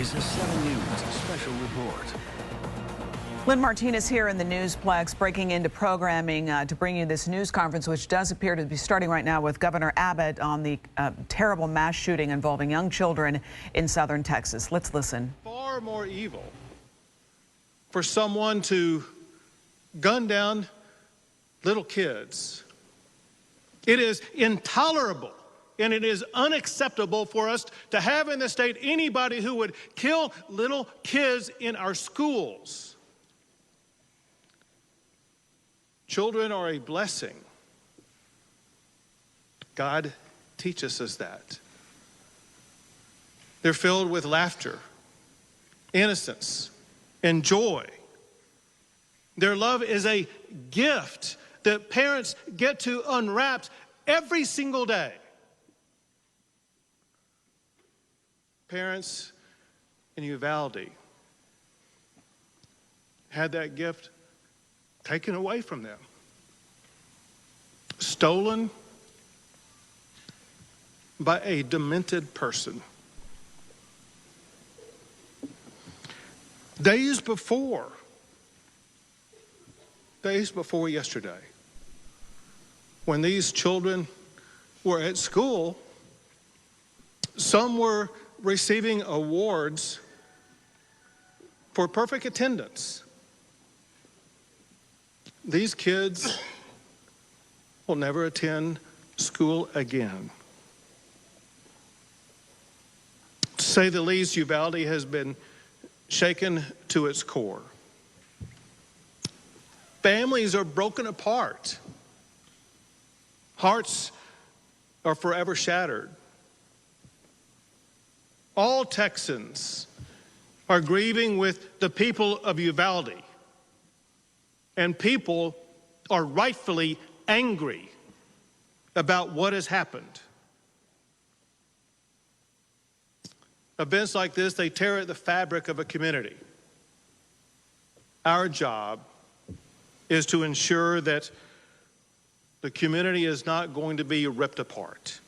is a 7 News special report. Lynn Martinez here in the Newsplex, breaking into programming to bring you this news conference, which does appear to be starting right now with Governor Abbott on the terrible mass shooting involving young children in southern Texas. Let's listen. Far more evil for someone to gun down little kids. It is intolerable and it is unacceptable for us to have in the state anybody who would kill little kids in our schools. Children are a blessing. God teaches us that. They're filled with laughter, innocence, and joy. Their love is a gift that parents get to unwrap every single day. Parents in Uvalde had that gift taken away from them, stolen by a demented person. Days before yesterday, when these children were at school, some were receiving awards for perfect attendance. These kids will never attend school again. To say the least, Uvalde has been shaken to its core. Families are broken apart. Hearts are forever shattered. All Texans are grieving with the people of Uvalde. And people are rightfully angry about what has happened. Events like this, they tear at the fabric of a community. Our job is to ensure that the community is not going to be ripped apart.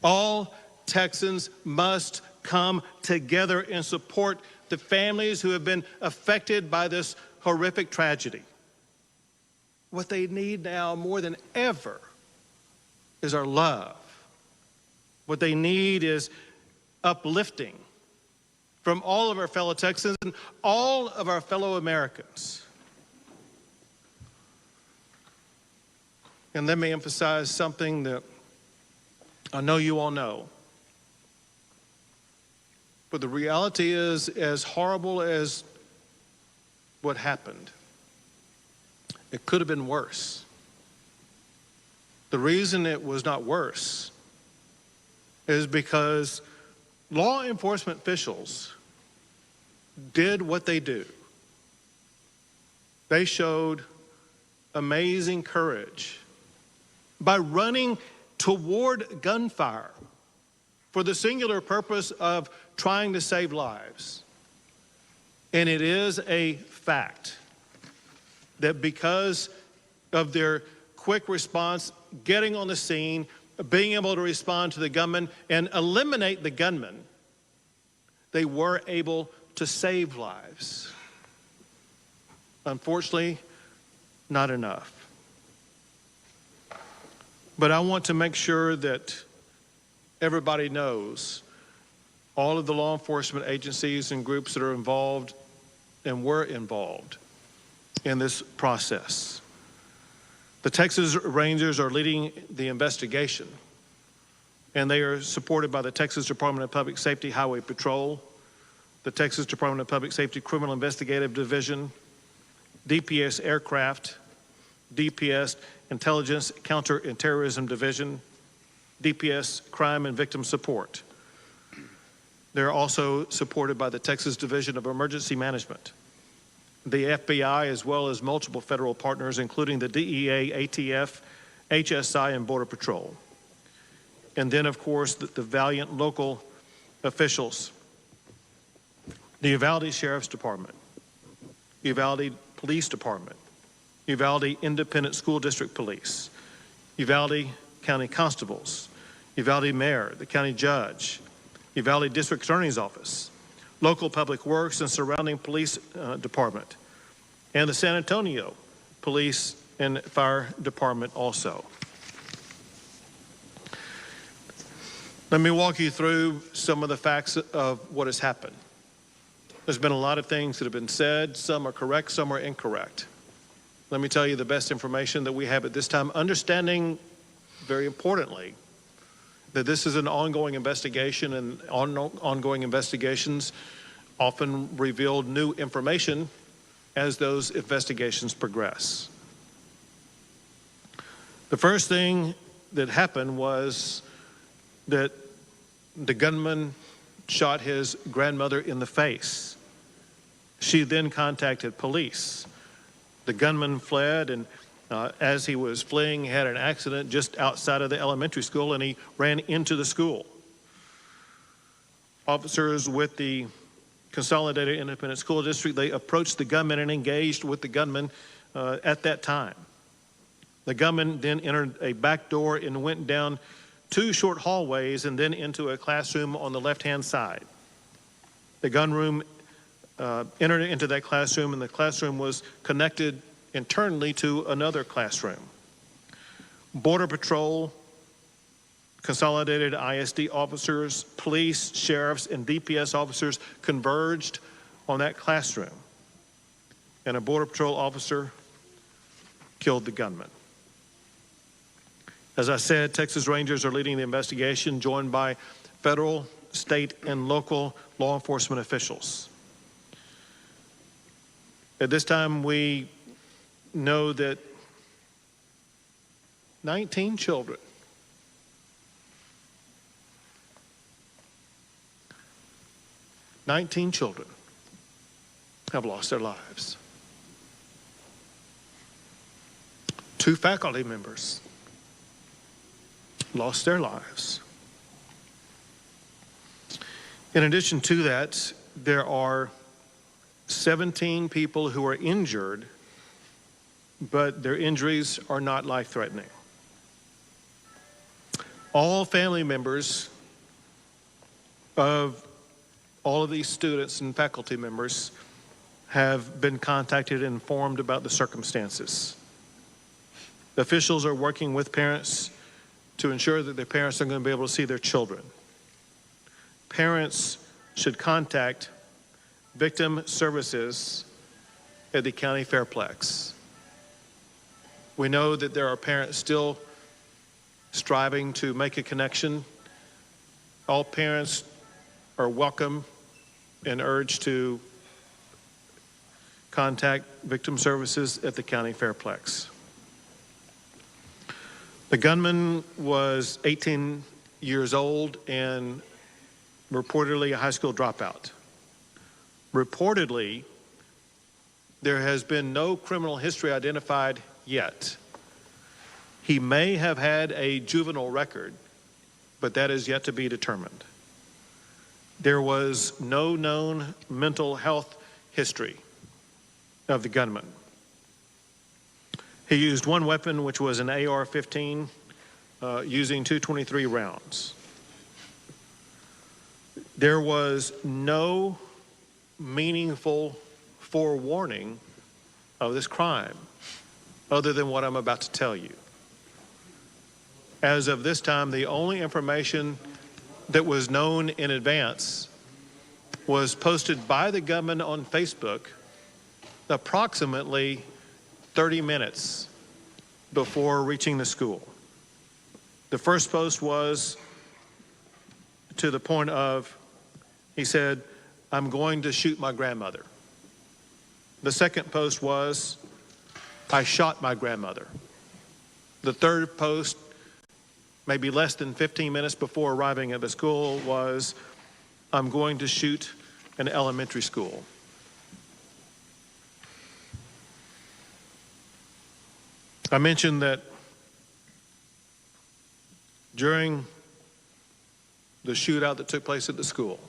All Texans must come together and support the families who have been affected by this horrific tragedy. What they need now more than ever is our love. What they need is uplifting from all of our fellow Texans and all of our fellow Americans. And let me emphasize something that I know you all know. But the reality is, as horrible as what happened, it could have been worse. The reason it was not worse is because law enforcement officials did what they do. They showed amazing courage by running toward gunfire for the singular purpose of trying to save lives. And it is a fact that because of their quick response, getting on the scene, being able to respond to the gunman and eliminate the gunman, they were able to save lives. Unfortunately, not enough. But I want to make sure that everybody knows all of the law enforcement agencies and groups that are involved and were involved in this process. The Texas Rangers are leading the investigation, and they are supported by the Texas Department of Public Safety Highway Patrol, the Texas Department of Public Safety Criminal Investigative Division, DPS Aircraft, DPS Intelligence Counter-Terrorism Division, DPS Crime and Victim Support. They're also supported by the Texas Division of Emergency Management, the FBI, as well as multiple federal partners, including the DEA, ATF, HSI, and Border Patrol. And then, of course, the valiant local officials, the Uvalde Sheriff's Department, Uvalde Police Department, Uvalde Independent School District Police, Uvalde County Constables, Uvalde Mayor, the County Judge, Uvalde District Attorney's Office, local public works and surrounding police department, and the San Antonio Police and Fire Department also. Let me walk you through some of the facts of what has happened. There's been a lot of things that have been said. Some are correct, some are incorrect. Let me tell you the best information that we have at this time, understanding, very importantly, that this is an ongoing investigation, and ongoing investigations often reveal new information as those investigations progress. The first thing that happened was that the gunman shot his grandmother in the face. She then contacted police. The gunman fled, and as he was fleeing, he had an accident just outside of the elementary school, and he ran into the school. Officers with the Consolidated Independent School District, they approached the gunman and engaged with the gunman at that time. The gunman then entered a back door and went down 2 short hallways and then into a classroom on the left-hand side. The gunman entered into that classroom, and the classroom was connected internally to another classroom. Border Patrol, Consolidated ISD officers, police, sheriffs, and DPS officers converged on that classroom, and a Border Patrol officer killed the gunman. As I said, Texas Rangers are leading the investigation, joined by federal, state, and local law enforcement officials. At this time, we know that 19 children have lost their lives. 2 faculty members lost their lives. In addition to that, there are 17 people who are injured, but their injuries are not life-threatening. All family members of all of these students and faculty members have been contacted and informed about the circumstances. Officials are working with parents to ensure that their parents are going to be able to see their children. Parents should contact victim services at the county fairplex. We know that there are parents still striving to make a connection. All parents are welcome and urged to contact victim services at the county fairplex. The gunman was 18 years old and reportedly a high school dropout. Reportedly, there has been no criminal history identified yet. He may have had a juvenile record, but that is yet to be determined. There was no known mental health history of the gunman. He used one weapon, which was an AR-15, using 223 rounds. There was no meaningful forewarning of this crime other than what I'm about to tell you. As of this time, the only information that was known in advance was posted by the gunman on Facebook approximately 30 minutes before reaching the school. The first post was to the point of, he said, "I'm going to shoot my grandmother." The second post was, "I shot my grandmother." The third post, maybe less than 15 minutes before arriving at the school, was, "I'm going to shoot an elementary school." I mentioned that during the shootout that took place at the school,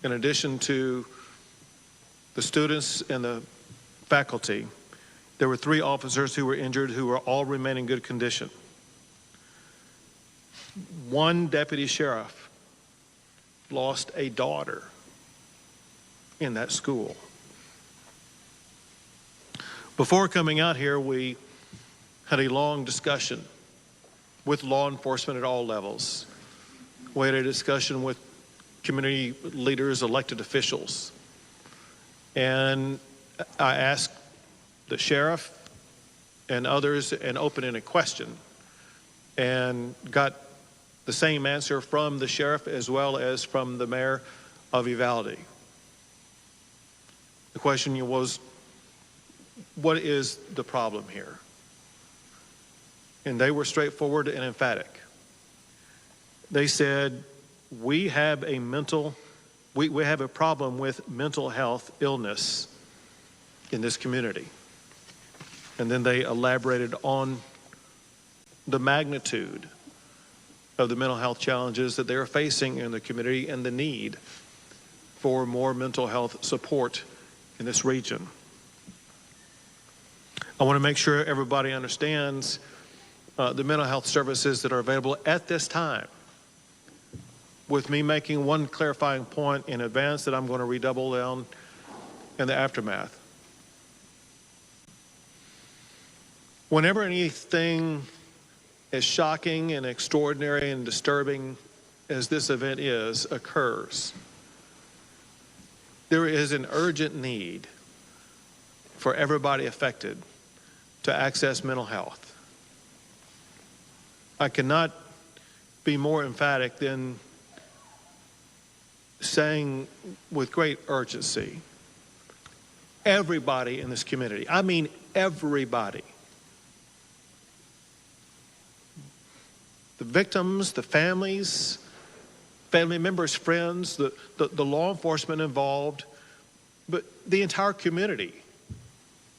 in addition to the students and the faculty, there were 3 officers who were injured who were all remain in good condition. 1 deputy sheriff lost a daughter in that school. Before coming out here, we had a long discussion with law enforcement at all levels. We had a discussion with community leaders, elected officials. And I asked the sheriff and others an open-ended question and got the same answer from the sheriff as well as from the mayor of Uvalde. The question was, what is the problem here? And they were straightforward and emphatic. They said, we have a problem with mental health illness in this community. And then they elaborated on the magnitude of the mental health challenges that they are facing in the community and the need for more mental health support in this region. I want to make sure everybody understands the mental health services that are available at this time, with me making one clarifying point in advance that I'm going to redouble down in the aftermath. Whenever anything as shocking and extraordinary and disturbing as this event occurs, there is an urgent need for everybody affected to access mental health. I cannot be more emphatic than saying with great urgency, everybody in this community, I mean everybody, the victims, the families, family members, friends, the law enforcement involved, but the entire community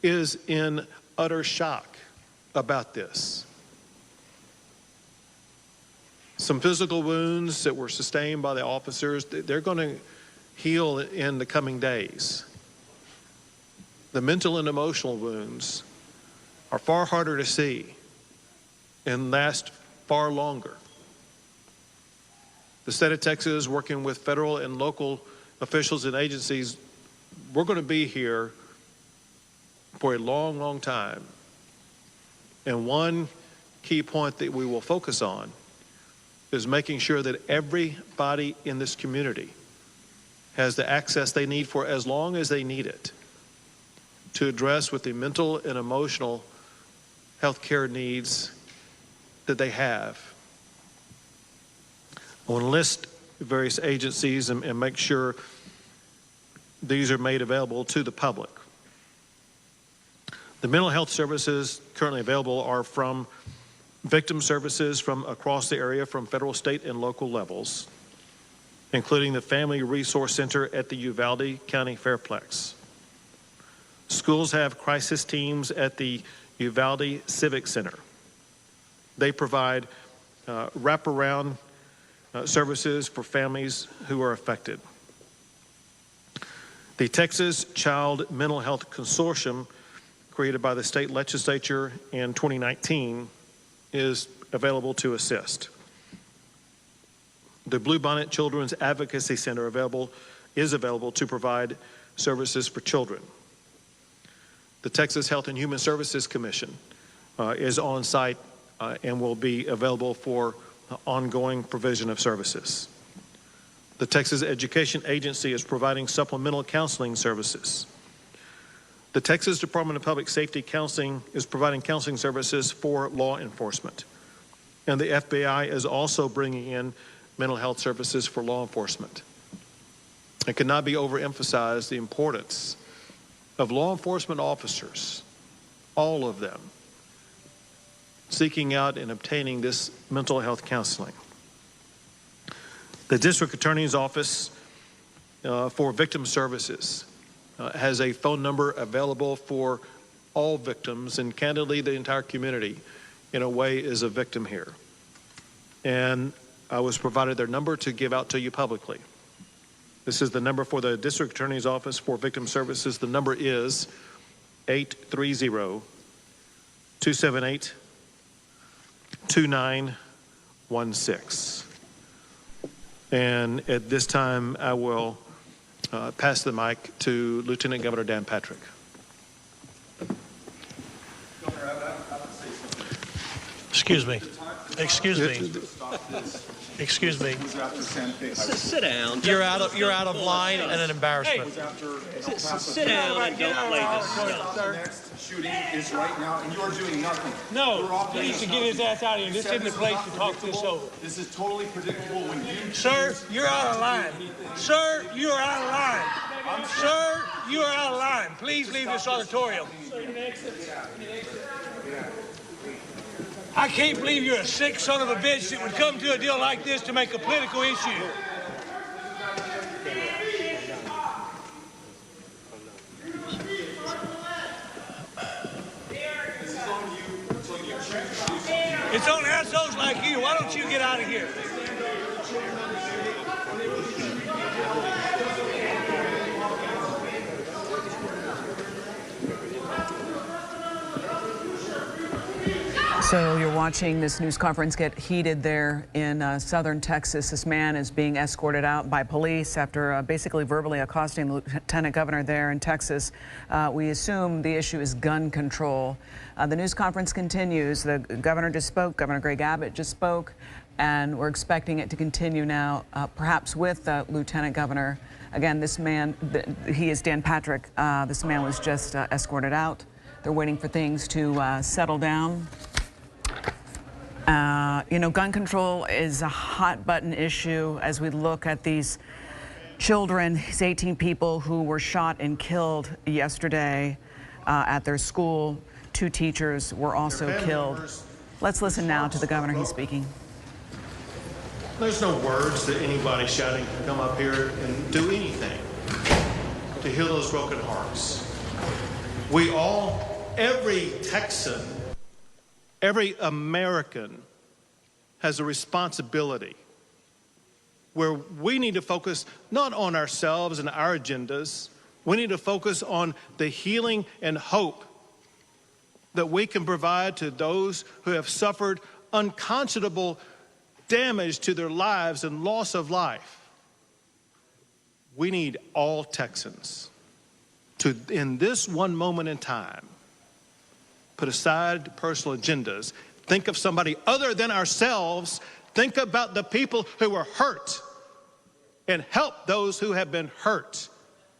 is in utter shock about this. Some physical wounds that were sustained by the officers, they're going to heal in the coming days. The mental and emotional wounds are far harder to see and last far longer. The state of Texas, working with federal and local officials and agencies, we're going to be here for a long, long time. And one key point that we will focus on is making sure that everybody in this community has the access they need for as long as they need it to address with the mental and emotional health care needs that they have. I want to list various agencies and make sure these are made available to the public. The mental health services currently available are from victim services from across the area from federal, state, and local levels, including the Family Resource Center at the Uvalde County Fairplex. Schools have crisis teams at the Uvalde Civic Center. They provide wraparound services for families who are affected. The Texas Child Mental Health Consortium, created by the state legislature in 2019, is available to assist. The Bluebonnet Children's Advocacy Center is available to provide services for children. The Texas Health and Human Services Commission is on site and will be available for ongoing provision of services. The Texas Education Agency is providing supplemental counseling services. The Texas Department of Public Safety Counseling is providing counseling services for law enforcement. And the FBI is also bringing in mental health services for law enforcement. It cannot be overemphasized the importance of law enforcement officers, all of them, seeking out and obtaining this mental health counseling. The District Attorney's Office for Victim Services has a phone number available for all victims, and candidly, the entire community, in a way, is a victim here. And I was provided their number to give out to you publicly. This is the number for the District Attorney's Office for Victim Services. The number is 830-278-2916. And at this time, I will pass the mic to Lieutenant Governor Dan Patrick. Excuse me. Excuse me. Excuse me. Sit down. You're out of line and an embarrassment. Sit down and don't play this stuff. The next shooting is right now, and you are doing nothing. No, he needs to get his ass out of here. This isn't the place to talk this over. This is totally predictable when you... Sir, you're out of line. Sir, you are out of line. Sir, you are out of line. Please leave this auditorium. I can't believe you're a sick son of a bitch that would come to a deal like this to make a political issue. It's on assholes like you. Why don't you get out of here? So you're watching this news conference get heated there in southern Texas. This man is being escorted out by police after basically verbally accosting the lieutenant governor there in Texas. We assume the issue is gun control. The news conference continues. The governor just spoke. Governor Greg Abbott just spoke. And we're expecting it to continue now, perhaps with the lieutenant governor. Again, this man, he is Dan Patrick. This man was just escorted out. They're waiting for things to settle down. You know, gun control is a hot button issue as we look at these children, these 18 people who were shot and killed yesterday at their school. 2 teachers were also killed. Let's listen now to the governor. He's speaking. There's no words that anybody shouting can come up here and do anything to heal those broken hearts. We all, every Texan, every American has a responsibility where we need to focus not on ourselves and our agendas. We need to focus on the healing and hope that we can provide to those who have suffered unconscionable damage to their lives and loss of life. We need all Texans to, in this one moment in time, put aside personal agendas, think of somebody other than ourselves, think about the people who are hurt, and help those who have been hurt.